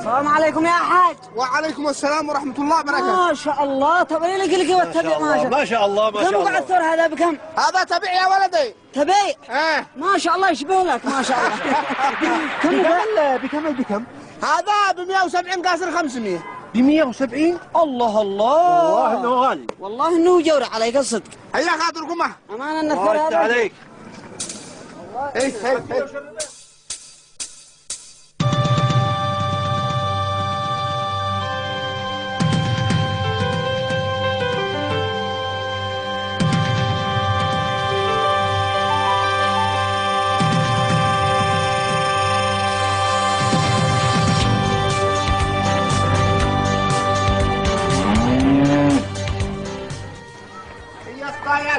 السلام عليكم يا حاج. وعليكم السلام ورحمة الله وبركاته. ما شاء الله. طب ايه لقي والتبيع ما شاء الله. ما شاء الله ما شاء كم الله. وقع الثور هذا بكم؟ هذا تبيع يا ولدي. تبيع؟ ما شاء الله يشبه لك ما شاء الله. بكم؟ هذا ب 170 قاصر 500. ب 170؟ الله والله انه غالي. والله انه جورع عليك الصدق. هيا خاطركم امانه ان الثور هذا عليك. اي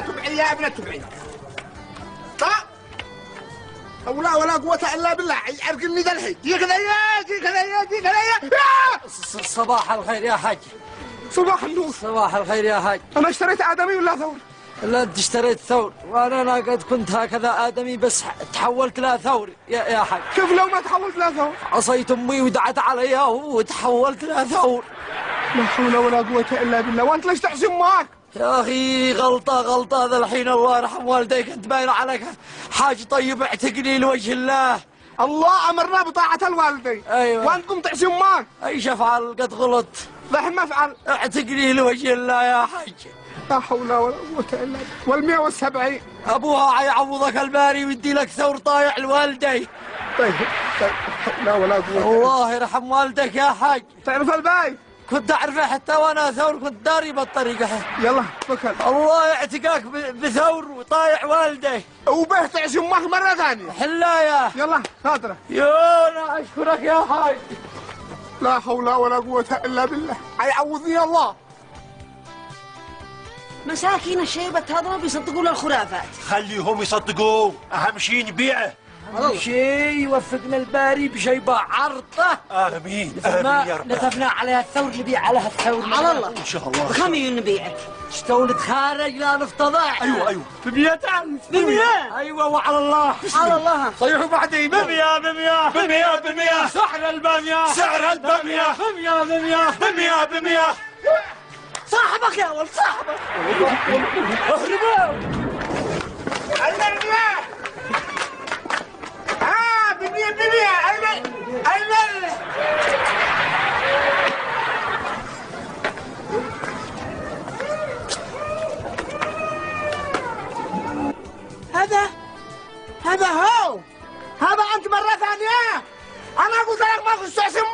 تبعي يا ابن تبعي. طيب ولا قوة الا بالله. ارقني ذا الحين. دي كذا صباح الخير يا حاج. صباح النور. صباح الخير يا حاج. انا اشتريت ادمي ولا ثور؟ لا انت اشتريت ثور وانا قد كنت هكذا ادمي بس تحولت لا ثور يا حاج. كيف لو ما تحولت لا ثور؟ عصيت امي ودعت عليها وتحولت لا ثور. لا حول ولا قوة الا بالله. وانت ليش تحزم معك؟ يا اخي غلطة هذا الحين الله يرحم والديك انت باين عليك حاج طيب اعتقني لوجه الله. الله امرنا بطاعة الوالدين. ايوه وانتم تحزم معك. ايش افعل قد غلط. ذحين ما افعل. اعتقني لوجه الله يا حاج. لا حول ولا قوة الا بالله. وال170 ابوها يعوضك الباري ويدي لك ثور طايع لوالدي. طيب لا ولا قوة. الله يرحم والدك يا حاج. تعرف الباي؟ كنت اعرفه حتى وانا ثور كنت داري بالطريقه. يلا توكل. الله يعتقاك بثور وطايع والدي. وبه تعزم معك مرة ثانية. حلايا. يلا خاطرك. انا اشكرك يا حاج. لا حول ولا قوة الا بالله. حيعوضني الله. مساكين الشيبة هذا ما بيصدقوا الخرافات. خليهم يصدقوه، اهم شيء نبيعه. شيء يوفقنا الباري بشيبة عرضه. امين امين يا رب. نتفنى عليها الثور نبيع عليها الثور. على الله ان شاء الله. بكم نبيعك؟ اشتو نتخارج لا نفتضح. ايوه ب100,000. ب100. ايوه وعلى الله. على الله. صيحوا بعدي ب100. سعر البامية. ب100. صاحبك يا ولد صاحبك. اهربوا. هذا هو. هذا انت مرة ثانية. انا قلت لك ما تستعصم